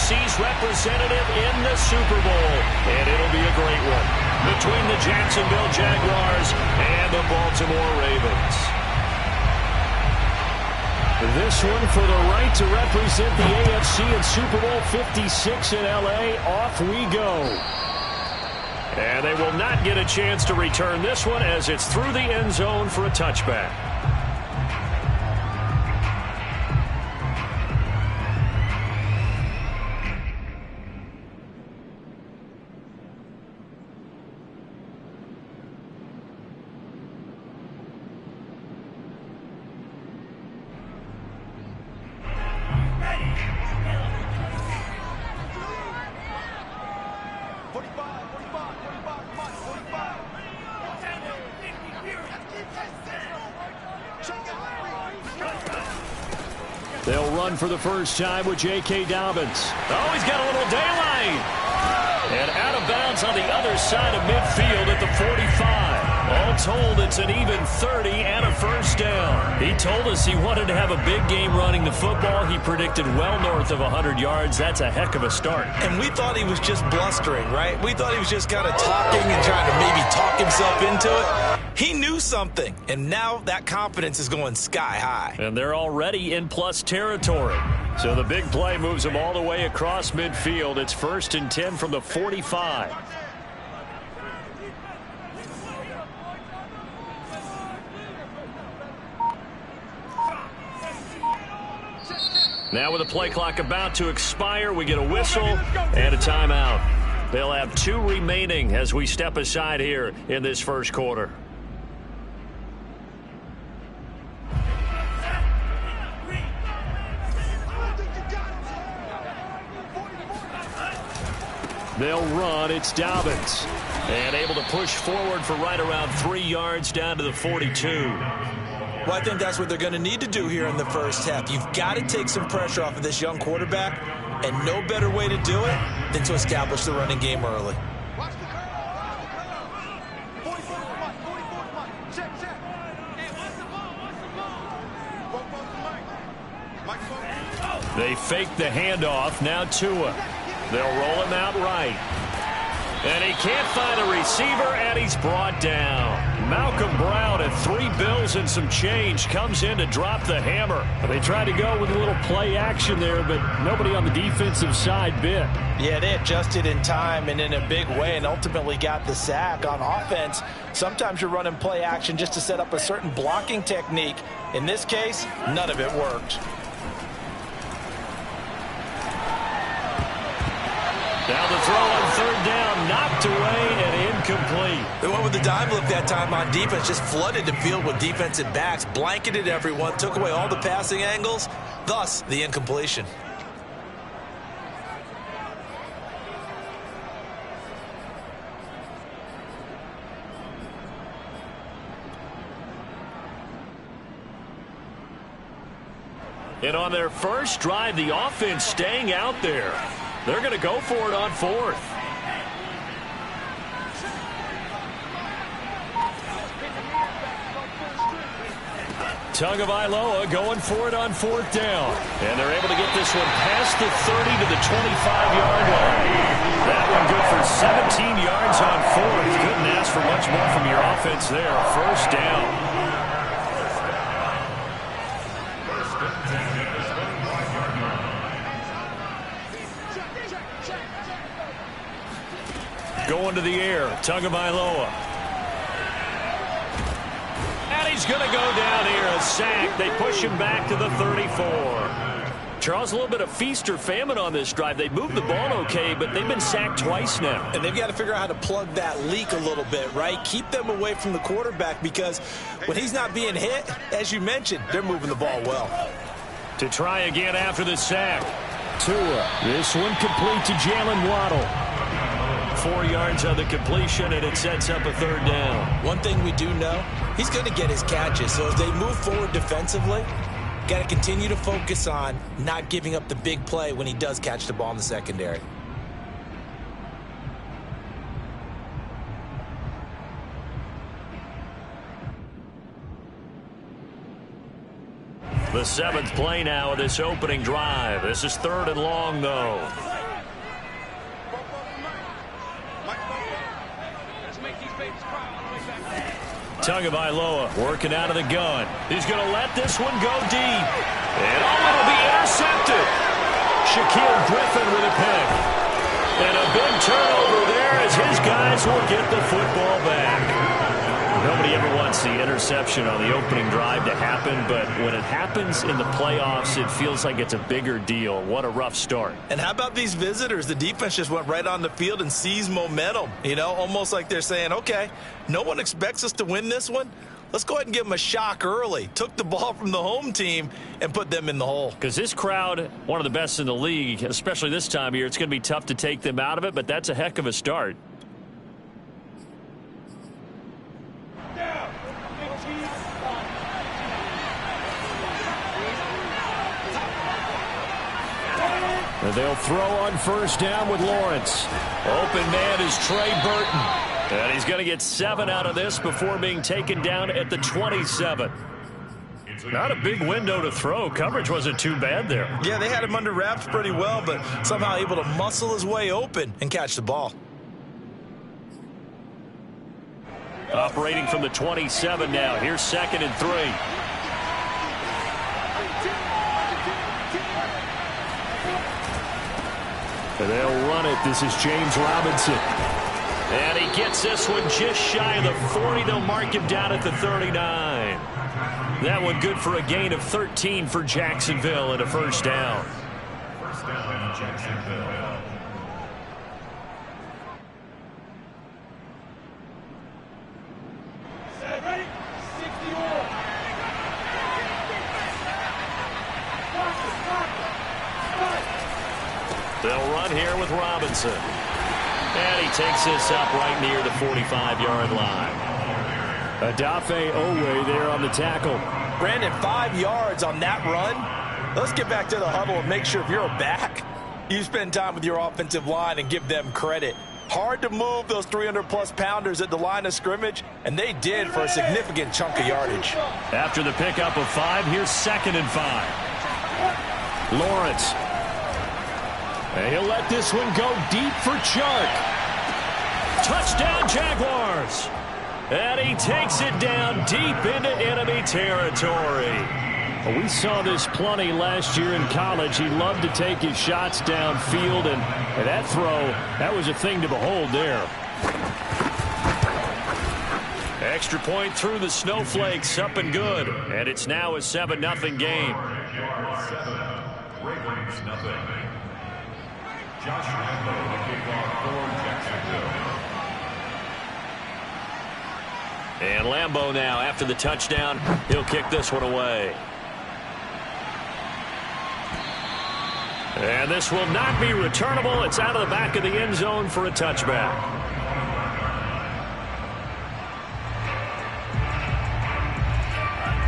AFC's representative in the Super Bowl. And it'll be a great one between the Jacksonville Jaguars and the Baltimore Ravens. This one for the right to represent the AFC in Super Bowl 56 in L.A. Off we go. And they will not get a chance to return this one as it's through the end zone for a touchback. They'll run for the first time with J.K. Dobbins. Oh, he's got a little daylight. And out of bounds on the other side of midfield at the 45. All told, it's an even 30 and a first down. He told us he wanted to have a big game running the football. He predicted well north of 100 yards. That's a heck of a start. And we thought he was just blustering, right? We thought he was just kind of talking and trying to maybe talk himself into it. He knew something, and now that confidence is going sky high. And they're already in plus territory. So the big play moves them all the way across midfield. It's 1st and 10 from the 45. Now with the play clock about to expire, we get a whistle and a timeout. They'll have 2 remaining as we step aside here in this first quarter. They'll run. It's Dobbins. And able to push forward for right around 3 yards down to the 42. Well, I think that's what they're going to need to do here in the first half. You've got to take some pressure off of this young quarterback, and no better way to do it than to establish the running game early. They fake the handoff. Now Tua. They'll roll him out right. And he can't find a receiver, and he's brought down. Malcolm Brown at 3 bills and some change comes in to drop the hammer. They tried to go with a little play action there, but nobody on the defensive side bit. Yeah, they adjusted in time and in a big way and ultimately got the sack. On offense, sometimes you're running play action just to set up a certain blocking technique. In this case, none of it worked. Now the throw on 3rd down, knocked away and incomplete. They went with the dime look that time on defense, just flooded the field with defensive backs, blanketed everyone, took away all the passing angles, thus the incompletion. And on their first drive, the offense staying out there. They're going to go for it on 4th. Tagovailoa going for it on 4th down. And they're able to get this one past the 30 to the 25-yard line. That one good for 17 yards on 4th. Couldn't ask for much more from your offense there. First down. Going to the air, Tagovailoa. And he's going to go down here, a sack. They push him back to the 34. Charles, a little bit of feast or famine on this drive. They moved the ball okay, but they've been sacked twice now. And they've got to figure out how to plug that leak a little bit, right? Keep them away from the quarterback because when he's not being hit, as you mentioned, they're moving the ball well. To try again after the sack. Tua. This one complete to Jalen Waddle. 4 yards on the completion, and it sets up a 3rd down. One thing we do know, he's going to get his catches. So as they move forward defensively, got to continue to focus on not giving up the big play when he does catch the ball in the secondary. The 7th play now of this opening drive. This is 3rd and long, though. Tagovailoa working out of the gun. He's going to let this one go deep. And it'll be intercepted. Shaquill Griffin with a pick. And a big turnover there as his guys will get the football back. Nobody ever wants the interception on the opening drive to happen, but when it happens in the playoffs, it feels like it's a bigger deal. What a rough start. And how about these visitors? The defense just went right on the field and seized momentum. You know, almost like they're saying, okay, no one expects us to win this one. Let's go ahead and give them a shock early. Took the ball from the home team and put them in the hole. Because this crowd, one of the best in the league, especially this time of year, it's going to be tough to take them out of it, but that's a heck of a start. And they'll throw on first down with Lawrence. Open man is Trey Burton. And he's going to get 7 out of this before being taken down at the 27. Not a big window to throw. Coverage wasn't too bad there. Yeah, they had him under wraps pretty well, but somehow able to muscle his way open and catch the ball. Operating from the 27 now. Here's 2nd and 3. And they'll run it. This is James Robinson. And he gets this one just shy of the 40. They'll mark him down at the 39. That one good for a gain of 13 for Jacksonville and a first down. First down, Jacksonville. They'll run here with Robinson. And he takes this up right near the 45-yard line. Odafe Oweh there on the tackle. Brandon, 5 yards on that run. Let's get back to the huddle and make sure if you're a back, you spend time with your offensive line and give them credit. Hard to move those 300-plus pounders at the line of scrimmage, and they did for a significant chunk of yardage. After the pickup of 5, here's 2nd and 5. Lawrence. And he'll let this one go deep for Chark. Touchdown, Jaguars. And he takes it down deep into enemy territory. Well, we saw this plenty last year in college. He loved to take his shots downfield, and that throw, that was a thing to behold there. Extra point through the snowflakes, up and good. And it's now a 7-0 game. Ravens nothing. Josh Lambo, the kickoff for Jacksonville. And Lambo now, after the touchdown, he'll kick this one away. And this will not be returnable. It's out of the back of the end zone for a touchback.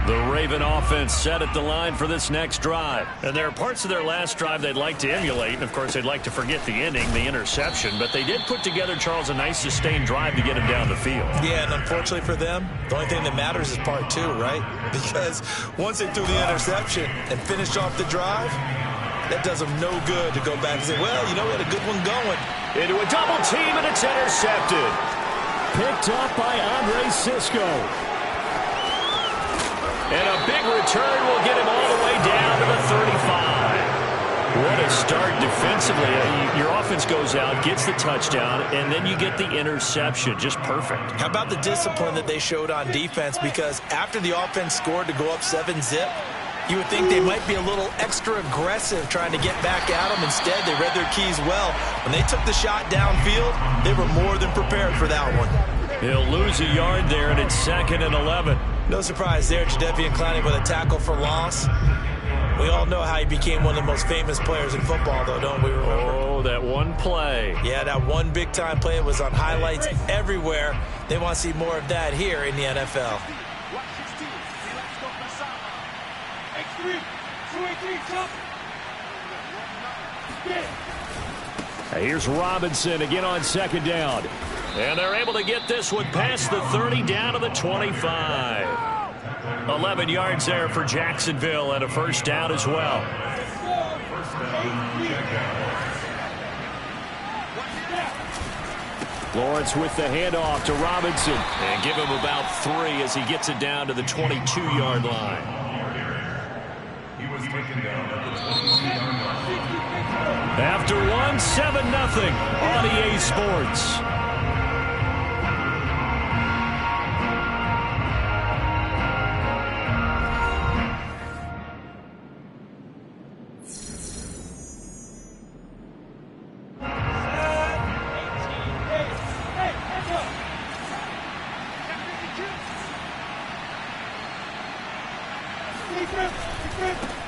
The Raven offense set at the line for this next drive. And there are parts of their last drive they'd like to emulate. And, of course, they'd like to forget the ending, the interception. But they did put together, Charles, a nice sustained drive to get him down the field. Yeah, and unfortunately for them, the only thing that matters is part 2, right? Because once they threw the interception and finished off the drive, that does them no good to go back and say, well, you know, we had a good one going. Into a double team, and it's intercepted. Picked up by Andre Cisco. And a big return will get him all the way down to the 35. What a start defensively. Your offense goes out, gets the touchdown, and then you get the interception. Just perfect. How about the discipline that they showed on defense? Because after the offense scored to go up 7-zip, you would think they might be a little extra aggressive trying to get back at them. Instead, they read their keys well. When they took the shot downfield, they were more than prepared for that one. He'll lose a yard there, and it's 2nd and 11. No surprise there, Jadeveon Clowney with a tackle for loss. We all know how he became one of the most famous players in football, though, don't we remember? Oh, that one play. Yeah, that one big-time play was on highlights everywhere. They want to see more of that here in the NFL. Here's Robinson again on 2nd down. And they're able to get this one past the 30 down to the 25. 11 yards there for Jacksonville and a first down as well. Lawrence with the handoff to Robinson. And give him about 3 as he gets it down to the 22-yard line. He was taken down at the 22-yard line. After one, 7-0 on EA Sports.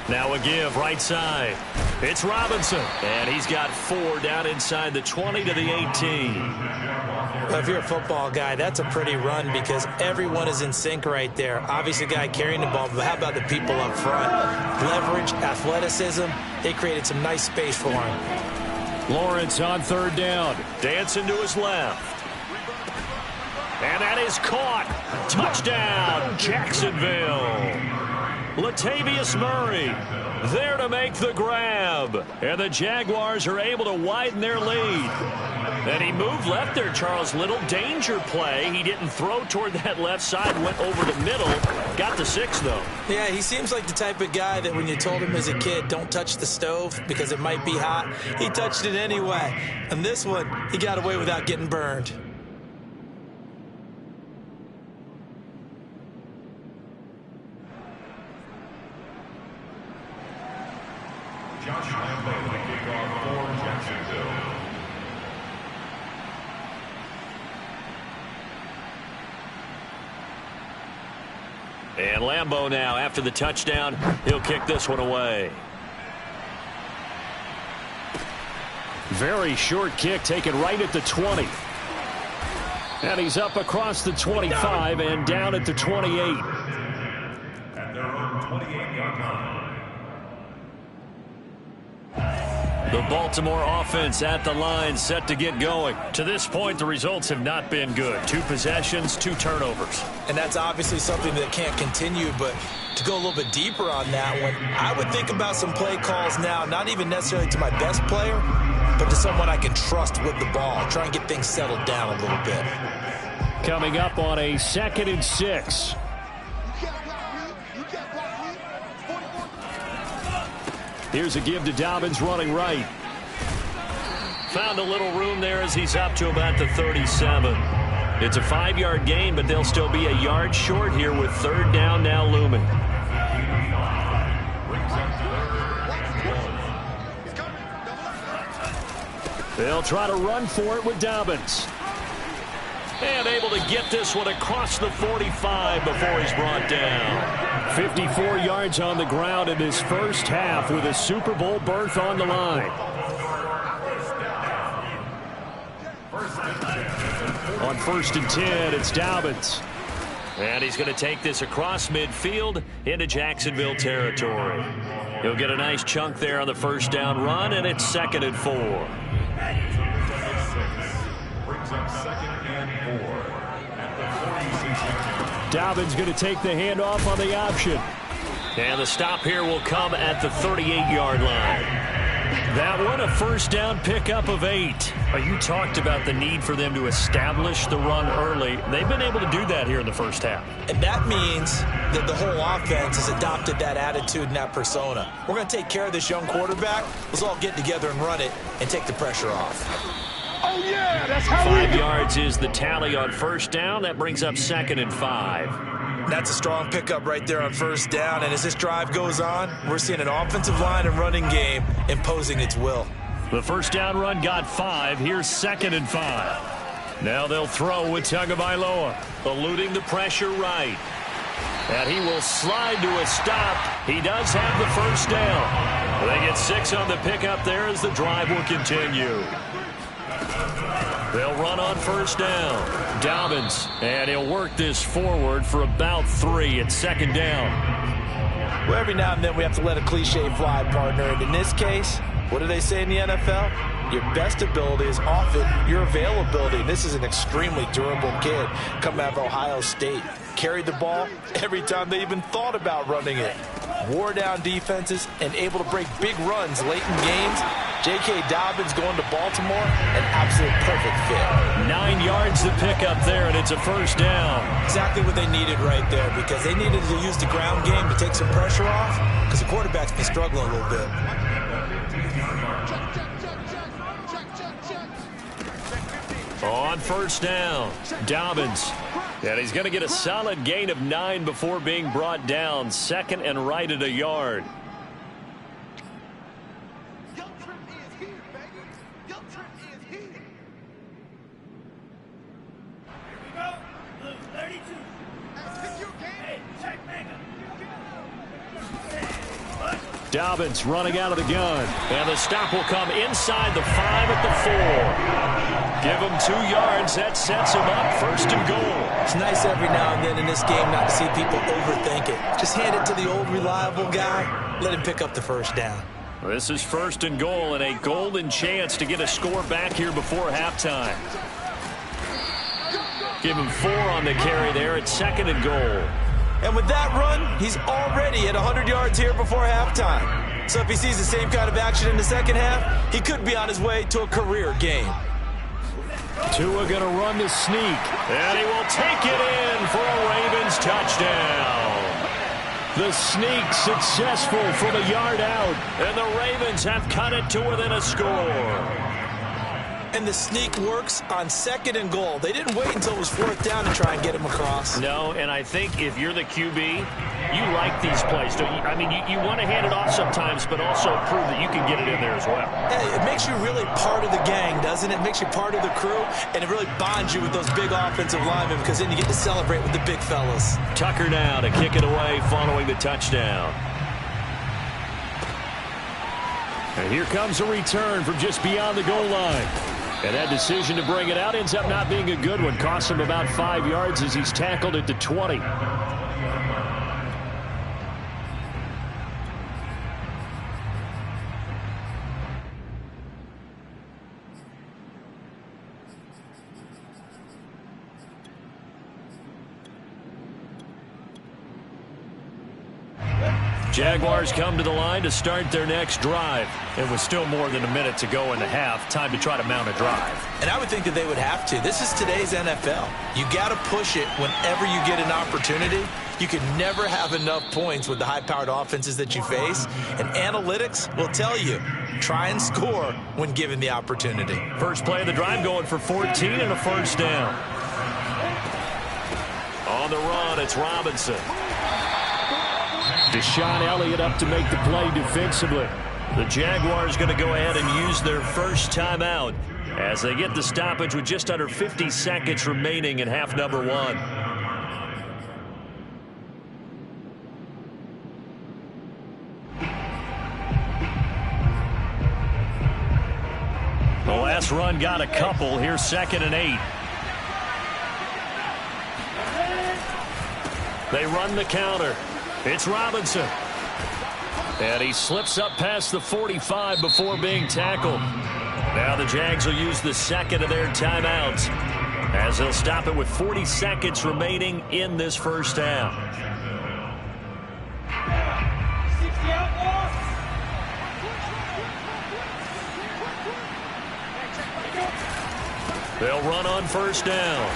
Now a give right side. It's Robinson. And he's got 4 down inside the 20 to the 18. Well, if you're a football guy, that's a pretty run because everyone is in sync right there. Obviously, the guy carrying the ball, but how about the people up front? Leverage, athleticism, they created some nice space for him. Lawrence on 3rd down. Dancing to his left. And that is caught. Touchdown, Jacksonville. Latavius Murray there to make the grab. And the Jaguars are able to widen their lead. And he moved left there, Charles Little. Danger play. He didn't throw toward that left side. Went over the middle. Got the 6, though. Yeah, he seems like the type of guy that when you told him as a kid, don't touch the stove because it might be hot, he touched it anyway. And this one, he got away without getting burned. Josh Lambo, the kickoff for Jacksonville. And Lambo now, after the touchdown, he'll kick this one away. Very short kick taken right at the 20. And he's up across the 25 and down at the 28. At their own 28-yard line. The Baltimore offense at the line, set to get going. To this point, the results have not been good. 2 possessions, 2 turnovers. And that's obviously something that can't continue, but to go a little bit deeper on that one, I would think about some play calls now, not even necessarily to my best player, but to someone I can trust with the ball. Try and get things settled down a little bit. Coming up on a 2nd and 6. Here's a give to Dobbins running right. Found a little room there as he's up to about the 37. It's a 5-yard gain, but they'll still be a yard short here with 3rd down now looming. They'll try to run for it with Dobbins. And able to get this one across the 45 before he's brought down. 54 yards on the ground in his first half with a Super Bowl berth on the line. On 1st and 10, it's Dobbins. And he's going to take this across midfield into Jacksonville territory. He'll get a nice chunk there on the 1st down run, and it's 2nd and 4. Brings up 2nd and 4 at the 46. Dobbins going to take the handoff on the option. And the stop here will come at the 38-yard line. That one, a 1st down pickup of 8. You talked about the need for them to establish the run early. They've been able to do that here in the first half. And that means that the whole offense has adopted that attitude and that persona. We're going to take care of this young quarterback. Let's all get together and run it and take the pressure off. Oh, yeah, that's how 5 yards is the tally on 1st down. That brings up 2nd and 5. That's a strong pickup right there on 1st down. And as this drive goes on, we're seeing an offensive line and running game imposing its will. The 1st down run got 5. Here's 2nd and 5. Now they'll throw with Tagovailoa, eluding the pressure right. And he will slide to a stop. He does have the 1st down. They get 6 on the pickup there as the drive will continue. They'll run on 1st down. Dobbins, and he'll work this forward for about 3 at 2nd down. Well, every now and then we have to let a cliche fly, partner. And in this case, what do they say in the NFL? Your best ability is often your availability. And this is an extremely durable kid coming out of Ohio State. Carried the ball every time they even thought about running it. Wore down defenses and able to break big runs late in games. J.K. Dobbins going to Baltimore, an absolute perfect fit. 9 yards to pick up there, and it's a first down. Exactly what they needed right there, because they needed to use the ground game to take some pressure off, because the quarterback's been struggling a little bit. On first down, Dobbins. And he's going to get a solid gain of 9 before being brought down. Second and right at a yard. Dobbins running out of the gun. And the stop will come inside the 5 at the 4. Give him 2 yards. That sets him up. First and goal. It's nice every now and then in this game not to see people overthink it. Just hand it to the old reliable guy. Let him pick up the first down. This is first and goal, and a golden chance to get a score back here before halftime. Give him 4 on the carry there at second and goal. And with that run, he's already at 100 yards here before halftime. So if he sees the same kind of action in the second half, he could be on his way to a career game. Tua going to run the sneak, and he will take it in for a Ravens touchdown. The sneak successful from a yard out, and the Ravens have cut it to within a score. And the sneak works on second and goal. They didn't wait until it was fourth down to try and get him across. No, and I think if you're the QB, you like these plays, don't you? I mean, you want to hand it off sometimes, but also prove that you can get it in there as well. Hey, it makes you really part of the gang, doesn't it? It makes you part of the crew, and it really bonds you with those big offensive linemen, because then you get to celebrate with the big fellas. Tucker now to kick it away following the touchdown. And here comes a return from just beyond the goal line. And that decision to bring it out ends up not being a good one. Costs him about 5 yards as he's tackled at the 20. Jaguars come to the line to start their next drive. It was still more than a minute to go in the half. Time to try to mount a drive. And I would think that they would have to. This is today's NFL. You got to push it whenever you get an opportunity. You can never have enough points with the high-powered offenses that you face. And analytics will tell you, try and score when given the opportunity. First play of the drive going for 14 and a first down. On the run, it's Robinson. Deshaun Elliott up to make the play defensively. The Jaguars going to go ahead and use their first timeout as they get the stoppage with just under 50 seconds remaining in half number 1. The last run got a couple. Here's second and 8. They run the counter. It's Robinson. And he slips up past the 45 before being tackled. Now the Jags will use the second of their timeouts as they'll stop it with 40 seconds remaining in this first half. They'll run on first down.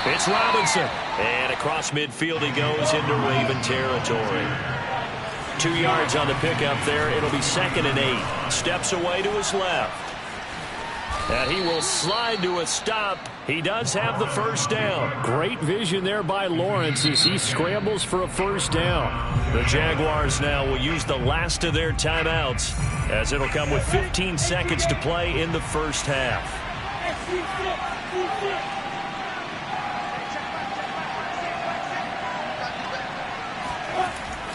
It's Robinson. And across midfield he goes into Raven territory. 2 yards on the pickup there. It'll be second and 8. Steps away to his left. And he will slide to a stop. He does have the first down. Great vision there by Lawrence as he scrambles for a first down. The Jaguars now will use the last of their timeouts as it'll come with 15 seconds to play in the first half.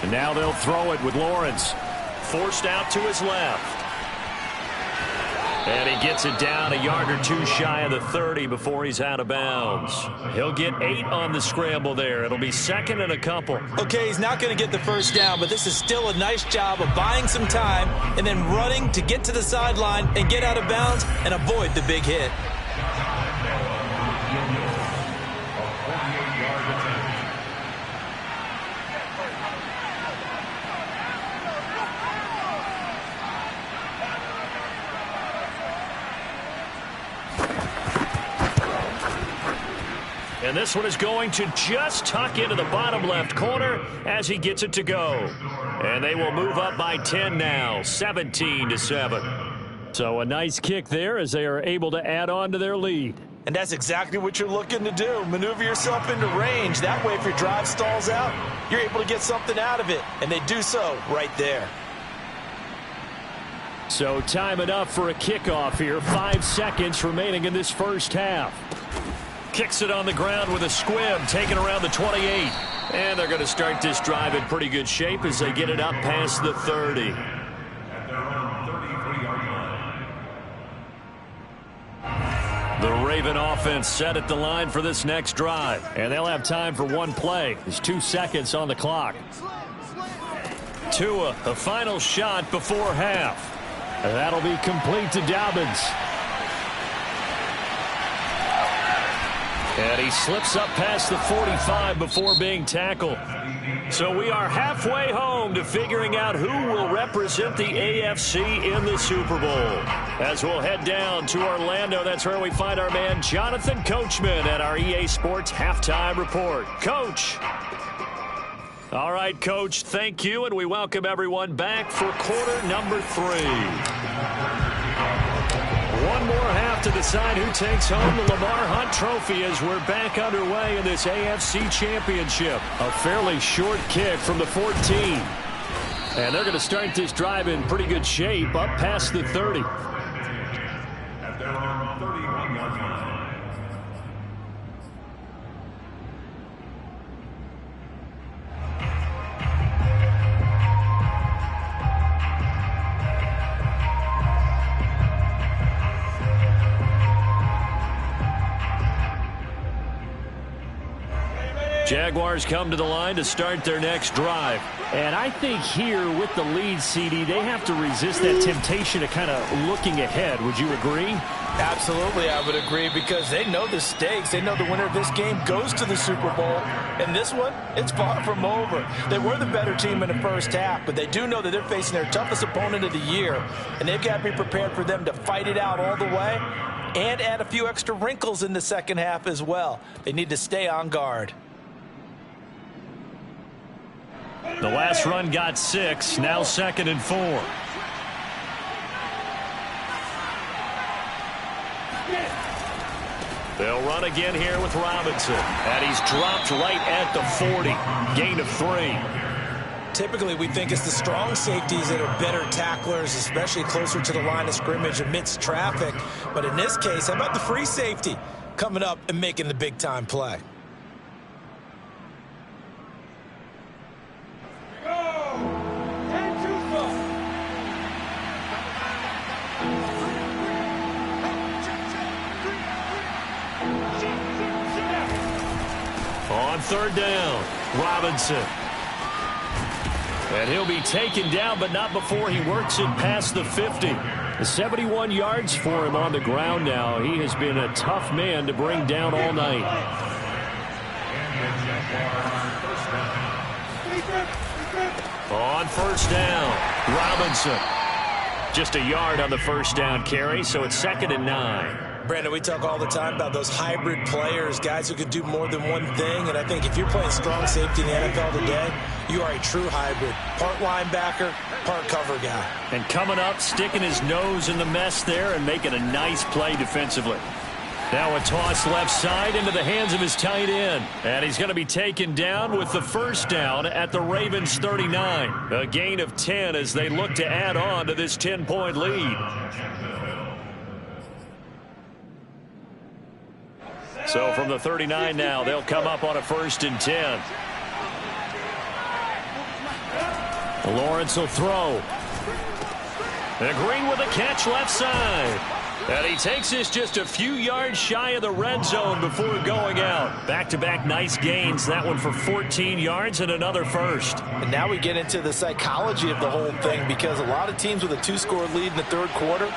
And now they'll throw it with Lawrence. Forced out to his left. And he gets it down a yard or two shy of the 30 before he's out of bounds. He'll get 8 on the scramble there. It'll be second and a couple. Okay, he's not going to get the first down, but this is still a nice job of buying some time and then running to get to the sideline and get out of bounds and avoid the big hit. And this one is going to just tuck into the bottom left corner as he gets it to go. And they will move up by 10 now, 17-7. So a nice kick there as they are able to add on to their lead. And that's exactly what you're looking to do. Maneuver yourself into range. That way, if your drive stalls out, you're able to get something out of it. And they do so right there. So time enough for a kickoff here. 5 seconds remaining in this first half. Kicks it on the ground with a squib, taken around the 28. And they're going to start this drive in pretty good shape as they get it up past the 30. At their own 33-yard line. The Raven offense set at the line for this next drive. And they'll have time for one play. There's 2 seconds on the clock. Tua, a final shot before half. That'll be complete to Dobbins. And he slips up past the 45 before being tackled. So we are halfway home to figuring out who will represent the AFC in the Super Bowl. As we'll head down to Orlando, that's where we find our man Jonathan Coachman at our EA Sports Halftime Report. Coach. All right, Coach, thank you, and we welcome everyone back for quarter number 3. One more half to decide who takes home the Lamar Hunt Trophy as we're back underway in this AFC Championship. A fairly short kick from the 14. And they're going to start this drive in pretty good shape up past the 30. At their own 31-yard line. Jaguars come to the line to start their next drive. And I think here with the lead, CD, they have to resist that temptation of kind of looking ahead. Would you agree? Absolutely, I would agree, because they know the stakes. They know the winner of this game goes to the Super Bowl. And this one, it's far from over. They were the better team in the first half, but they do know that they're facing their toughest opponent of the year. And they've got to be prepared for them to fight it out all the way and add a few extra wrinkles in the second half as well. They need to stay on guard. The last run got 6, now 2nd and 4. They'll run again here with Robinson. And he's dropped right at the 40. Gain of 3. Typically, we think it's the strong safeties that are better tacklers, especially closer to the line of scrimmage amidst traffic. But in this case, how about the free safety coming up and making the big-time play? On 3rd down, Robinson. And he'll be taken down, but not before he works it past the 50. 71 yards for him on the ground now. He has been a tough man to bring down all night. On 1st down, Robinson. Just a yard on the 1st down carry, so it's 2nd and 9. Brandon, we talk all the time about those hybrid players, guys who can do more than one thing. And I think if you're playing strong safety in the NFL today, you are a true hybrid. Part linebacker, part cover guy. And coming up, sticking his nose in the mess there and making a nice play defensively. Now a toss left side into the hands of his tight end. And he's going to be taken down with the 1st down at the Ravens 39. A gain of 10 as they look to add on to this 10-point lead. So from the 39 now, they'll come up on a 1st and 10. Lawrence will throw. And Green with a catch left side. And he takes this just a few yards shy of the red zone before going out. Back-to-back nice gains. That one for 14 yards and another 1st. And now we get into the psychology of the whole thing, because a lot of teams with a 2-score lead in the 3rd quarter,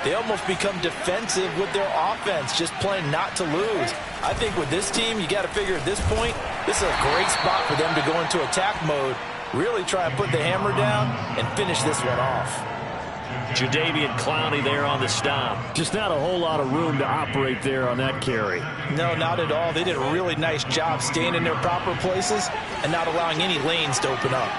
they almost become defensive with their offense, just playing not to lose. I think with this team, you got to figure at this point, this is a great spot for them to go into attack mode, really try and put the hammer down and finish this one off. Jadeveon Clowney there on the stop. Just not a whole lot of room to operate there on that carry. No, not at all. They did a really nice job staying in their proper places and not allowing any lanes to open up.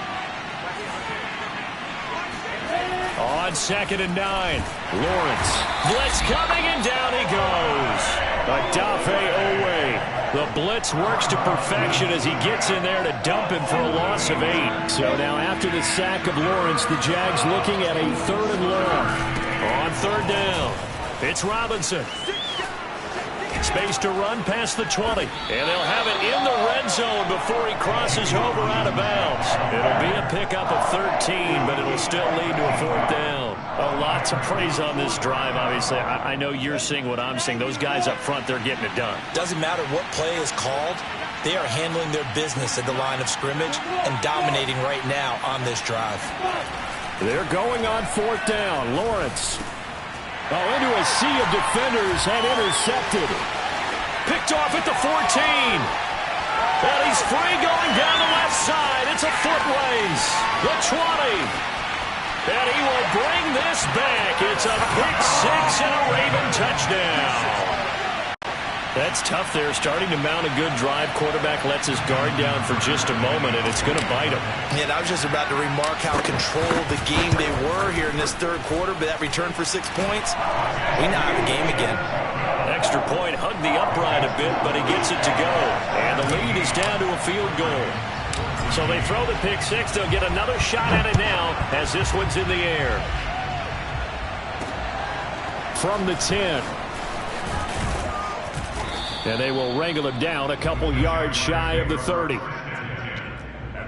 On 2nd and 9, Lawrence. Blitz coming, and down he goes. Odafe Oweh. The blitz works to perfection as he gets in there to dump him for a loss of 8. So now after the sack of Lawrence, the Jags looking at a 3rd and long. On 3rd down, it's Robinson. Space to run past the 20. And they'll have it in the red zone before he crosses over out of bounds. It'll be a pickup of 13, but it'll still lead to a 4th down. A lot to praise on this drive, obviously. I know you're seeing what I'm seeing. Those guys up front, they're getting it done. Doesn't matter what play is called. They are handling their business at the line of scrimmage and dominating right now on this drive. They're going on 4th down. Lawrence. Into a sea of defenders and intercepted. Picked off at the 14. And he's free going down the left side. It's a foot race. The 20. And he will bring this back. It's a pick 6 and a Raven touchdown. That's tough there. Starting to mount a good drive. Quarterback lets his guard down for just a moment, and it's going to bite him. Yeah, I was just about to remark how controlled the game they were here in this 3rd quarter, but that return for 6 points, we now have a game again. Extra point, hugged the upright a bit, but he gets it to go. And the lead is down to a field goal. So they throw the pick 6. They'll get another shot at it now as this one's in the air. From the 10. And they will wrangle him down a couple yards shy of the 30. At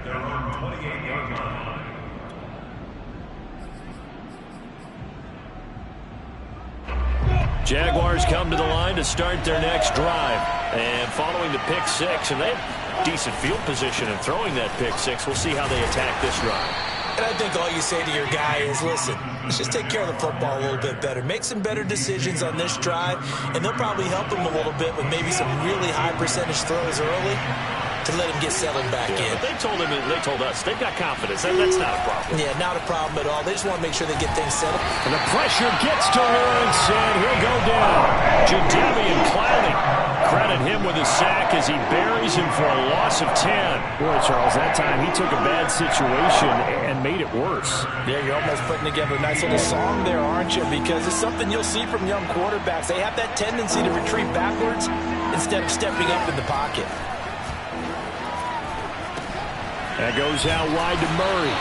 their own 28-yard line. Jaguars come to the line to start their next drive. And following the pick 6, and they have decent field position in throwing that pick 6. We'll see how they attack this drive. And I think all you say to your guy is, listen, let's just take care of the football a little bit better. Make some better decisions on this drive, and they'll probably help him a little bit with maybe some really high percentage throws early to let him get settled back in. But they told us, they've got confidence. That's not a problem. Yeah, not a problem at all. They just want to make sure they get things settled. And the pressure gets to Lawrence, and he'll go down. Jadeveon Clowney. Credit him with a sack as he buries him for a loss of 10. Boy, Charles, that time he took a bad situation and made it worse. Yeah, you're almost putting together a nice little song there, aren't you? Because it's something you'll see from young quarterbacks. They have that tendency to retreat backwards instead of stepping up in the pocket. That goes out wide to Murray.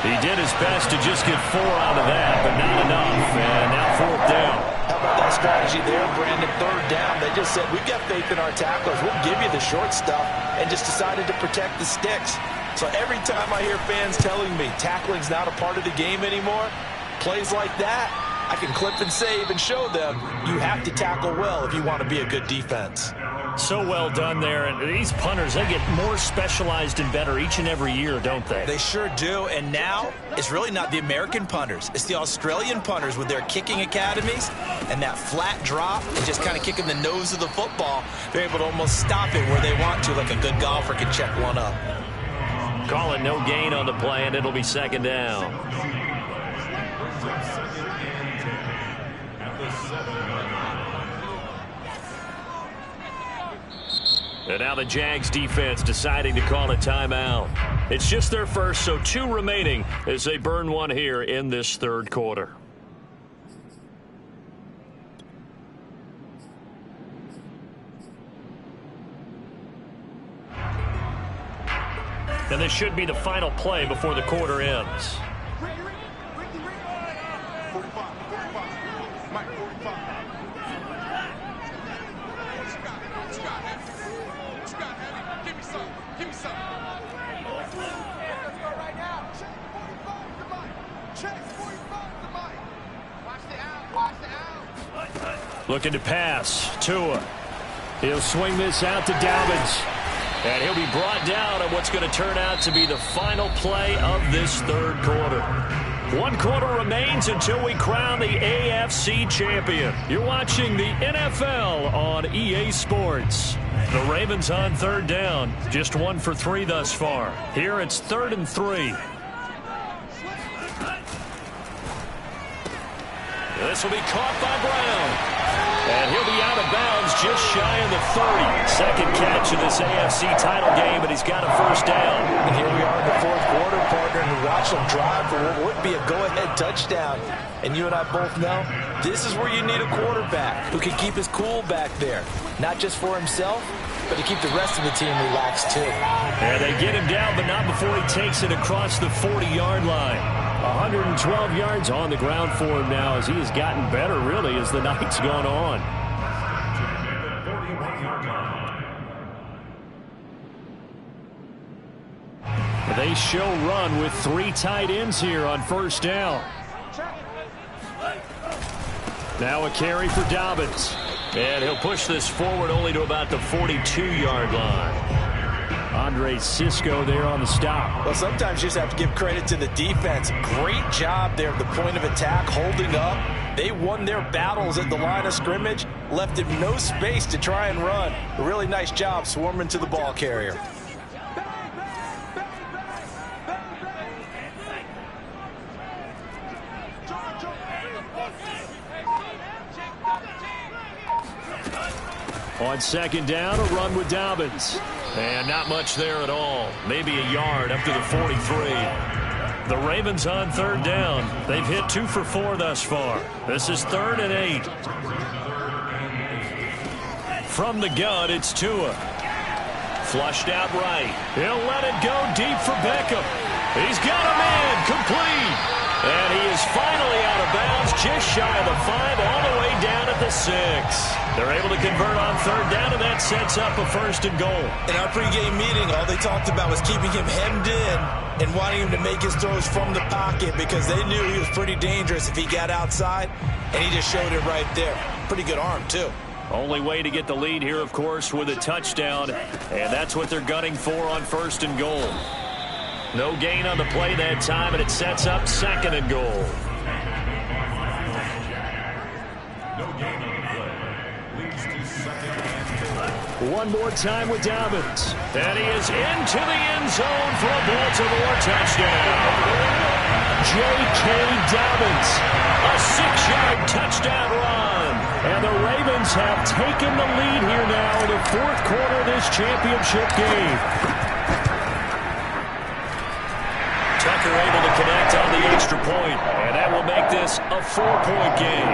He did his best to just get 4 out of that, but not enough. And now 4th down. How about that strategy there, Brandon? 3rd down. They just said, we've got faith in our tacklers. We'll give you the short stuff, and just decided to protect the sticks. So every time I hear fans telling me tackling's not a part of the game anymore, plays like that, I can clip and save and show them you have to tackle well if you want to be a good defense. So well done there. And these punters, they get more specialized and better each and every year, don't they? They sure do. And now it's really not the American punters. It's the Australian punters with their kicking academies and that flat drop and just kind of kicking the nose of the football. They're able to almost stop it where they want to, like a good golfer can check one up. Call it no gain on the play, and it'll be 2nd down. And now the Jags defense deciding to call a timeout. It's just their first, so 2 remaining as they burn one here in this 3rd quarter. And this should be the final play before the quarter ends. Looking to pass. Tua. He'll swing this out to Dobbins. And he'll be brought down on what's going to turn out to be the final play of this 3rd quarter. 1 quarter remains until we crown the AFC champion. You're watching the NFL on EA Sports. The Ravens on 3rd down. Just 1 for 3 thus far. Here it's 3rd and 3. This will be caught by Brown. And he'll be out of bounds just shy of the 30. Second catch of this AFC title game, and he's got a first down. And here we are in the fourth quarter, partner, and we watch them drive for what would be a go-ahead touchdown. And you and I both know this is where you need a quarterback who can keep his cool back there. Not just for himself, but to keep the rest of the team relaxed too. And they get him down, but not before he takes it across the 40-yard line. 112 yards on the ground for him now as he has gotten better, really, as the night's gone on. They show run with 3 tight ends here on first down. Now a carry for Dobbins. And he'll push this forward only to about the 42-yard line. Andre Cisco there on the stop. Well, sometimes you just have to give credit to the defense. Great job there at the point of attack, holding up. They won their battles at the line of scrimmage, left him no space to try and run. A really nice job swarming to the ball carrier. On second down, a run with Dobbins. And not much there at all. Maybe a yard up to the 43. The Ravens on third down. They've hit 2 for 4 thus far. This is 3rd and 8. From the gun, it's Tua. Flushed out right. He'll let it go deep for Beckham. He's got a man complete. And he is finally out of bounds, just shy of the 5, all the way down at the 6. They're able to convert on third down, and that sets up a 1st and goal. In our pregame meeting, all they talked about was keeping him hemmed in and wanting him to make his throws from the pocket because they knew he was pretty dangerous if he got outside, and he just showed it right there. Pretty good arm, too. Only way to get the lead here, of course, with a touchdown, and that's what they're gunning for on 1st and goal. No gain on the play that time, and it sets up 2nd and goal. No gain on the play. Leads to 2nd and goal. One more time with Dobbins. And he is into the end zone for a Baltimore touchdown. J.K. Dobbins. A 6-yard touchdown run. And the Ravens have taken the lead here now in the 4th quarter of this championship game. Tucker able to connect on the extra point, and that will make this a 4-point game.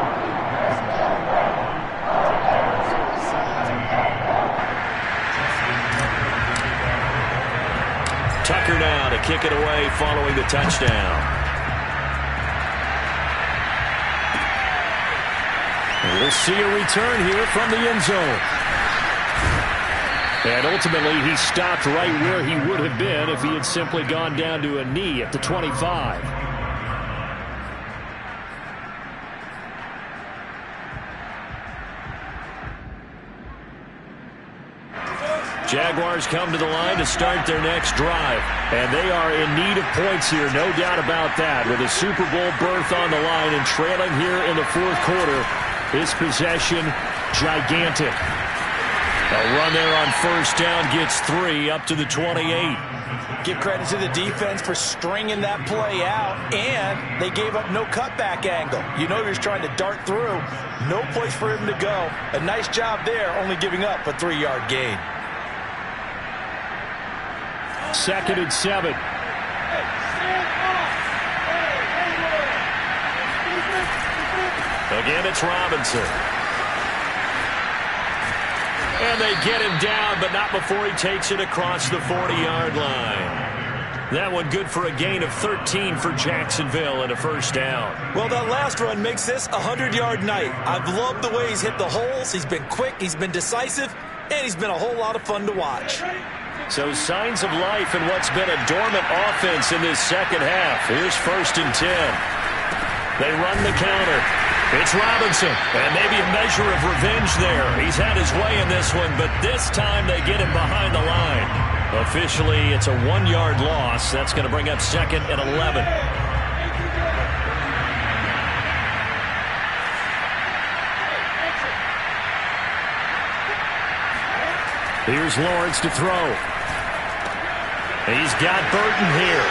Tucker now to kick it away following the touchdown. We'll see a return here from the end zone. And ultimately, he stopped right where he would have been if he had simply gone down to a knee at the 25. Jaguars come to the line to start their next drive. And they are in need of points here, no doubt about that. With a Super Bowl berth on the line and trailing here in the 4th quarter, this possession gigantic. A run there on 1st down gets 3 up to the 28. Give credit to the defense for stringing that play out, and they gave up no cutback angle. You know he was trying to dart through. No place for him to go. A nice job there, only giving up a 3-yard gain. 2nd and 7. Again, it's Robinson. And they get him down, but not before he takes it across the 40-yard line. That one good for a gain of 13 for Jacksonville and a 1st down. Well, that last run makes this a 100-yard night. I've loved the way he's hit the holes. He's been quick, he's been decisive, and he's been a whole lot of fun to watch. So signs of life in what's been a dormant offense in this second half. Here's 1st and 10. They run the counter. It's Robinson, and maybe a measure of revenge there. He's had his way in this one, but this time they get him behind the line. Officially, it's a 1-yard loss. That's going to bring up 2nd and 11. Here's Lawrence to throw. He's got Burton here.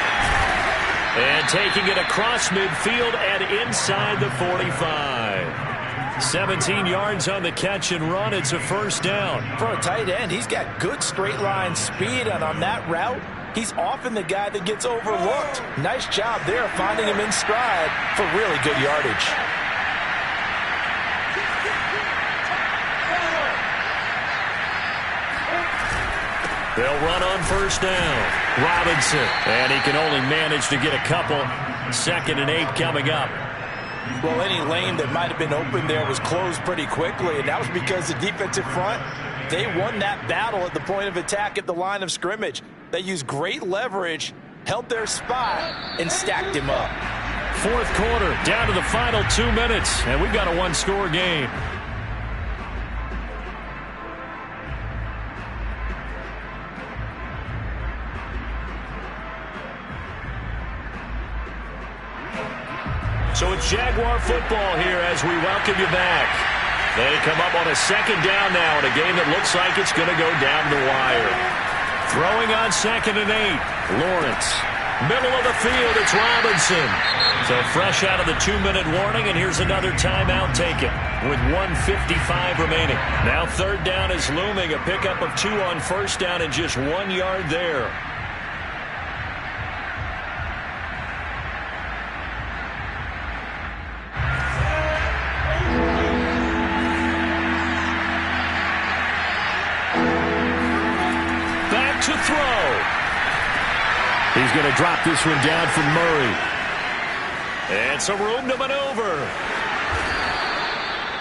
And taking it across midfield and inside the 45. 17 yards on the catch and run. It's a first down. For a tight end, he's got good straight line speed, and on that route, he's often the guy that gets overlooked. Nice job there finding him in stride for really good yardage. They'll run on first down. Robinson. And he can only manage to get a couple. 2nd and 8 coming up. Well, any lane that might have been open there was closed pretty quickly, and that was because the defensive front, they won that battle at the point of attack at the line of scrimmage. They used great leverage, held their spot, and stacked him up. 4th quarter, down to the final 2 minutes, and we've got a one-score game. So it's Jaguar football here as we welcome you back. They come up on a 2nd down now in a game that looks like it's going to go down the wire. Throwing on 2nd and 8. Lawrence. Middle of the field, it's Robinson. So fresh out of the 2-minute warning, and here's another timeout taken with 1:55 remaining. Now 3rd down is looming. A pickup of 2 on first down and just 1 yard there. To throw. He's going to drop this one down from Murray. And some room to maneuver.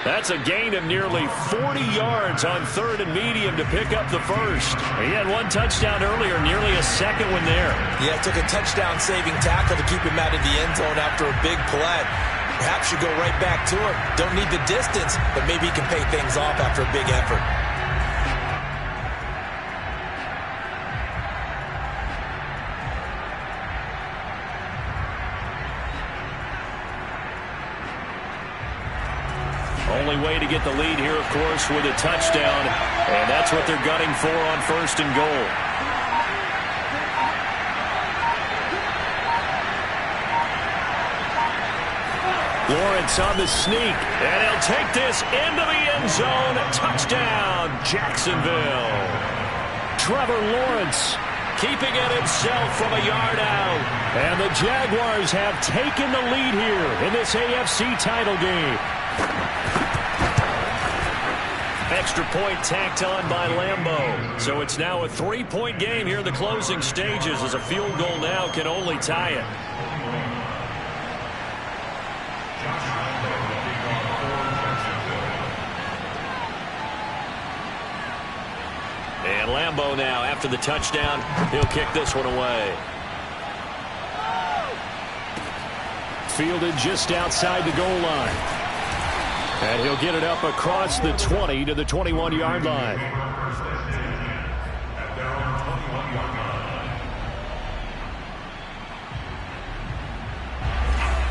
That's a gain of nearly 40 yards on 3rd and medium to pick up the first. He had 1 touchdown earlier, nearly a 2nd one there. Yeah, it took a touchdown-saving tackle to keep him out of the end zone after a big play. Perhaps you go right back to him. Don't need the distance, but maybe he can pay things off after a big effort. Only way to get the lead here, of course, with a touchdown. And that's what they're gunning for on 1st and goal. Lawrence on the sneak. And he'll take this into the end zone. Touchdown, Jacksonville. Trevor Lawrence keeping it himself from a yard out. And the Jaguars have taken the lead here in this AFC title game. Extra point tacked on by Lambeau. So it's now a 3-point game here in the closing stages, as a field goal now can only tie it. And Lambeau now, after the touchdown, he'll kick this one away. Fielded just outside the goal line. And he'll get it up across the 20 to the 21-yard line.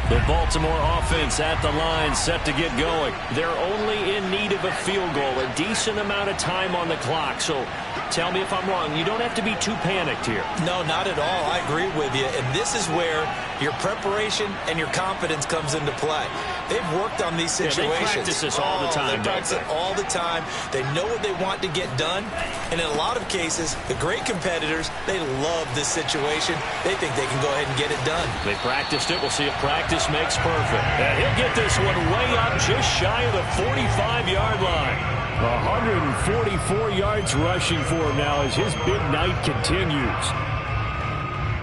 The Baltimore offense at the line, set to get going. They're only in need of a field goal, a decent amount of time on the clock. So tell me if I'm wrong. You don't have to be too panicked here. No, not at all. I agree with you. And this is where your preparation and your confidence comes into play. They've worked on these situations. Yeah, they practice this all the time. They practice it all the time. They know what they want to get done. And in a lot of cases, the great competitors, they love this situation. They think they can go ahead and get it done. They practiced it. We'll see if practice makes perfect. And he'll get this one way up just shy of the 45-yard line. 144 yards rushing for him now as his big night continues.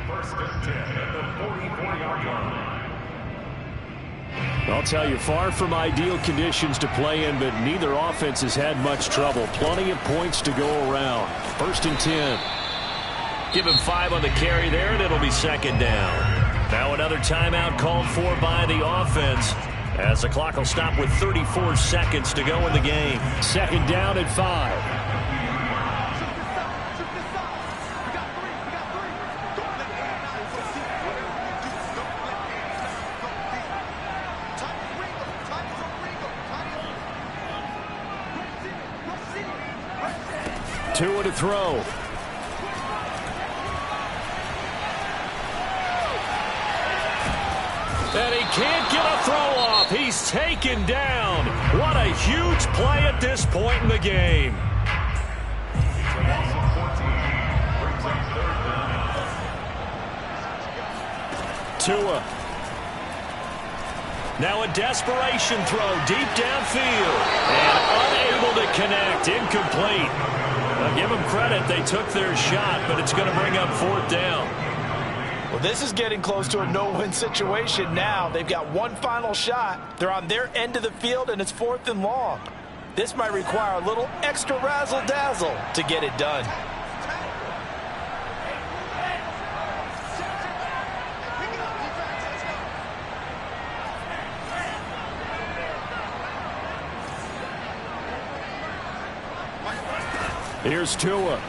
1st and 10 at the 44-yard line. I'll tell you, far from ideal conditions to play in, but neither offense has had much trouble. Plenty of points to go around. 1st and 10. Give him 5 on the carry there, and it'll be 2nd down. Now another timeout called for by the offense, as the clock will stop with 34 seconds to go in the game. 2nd down at 5. Tua to throw. And he can't get a throw off. He's taken down. What a huge play at this point in the game. Tua. Now a desperation throw deep downfield. And unable to connect. Incomplete. Now give them credit. They took their shot, but it's going to bring up 4th down. Well, this is getting close to a no-win situation now. They've got one final shot. They're on their end of the field, and it's 4th and long. This might require a little extra razzle-dazzle to get it done. Here's Tua.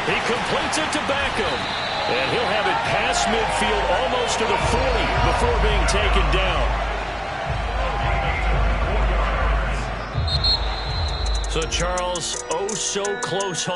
He completes it to Beckham. And he'll have it past midfield almost to the 40 before being taken down. So, Charles, oh so close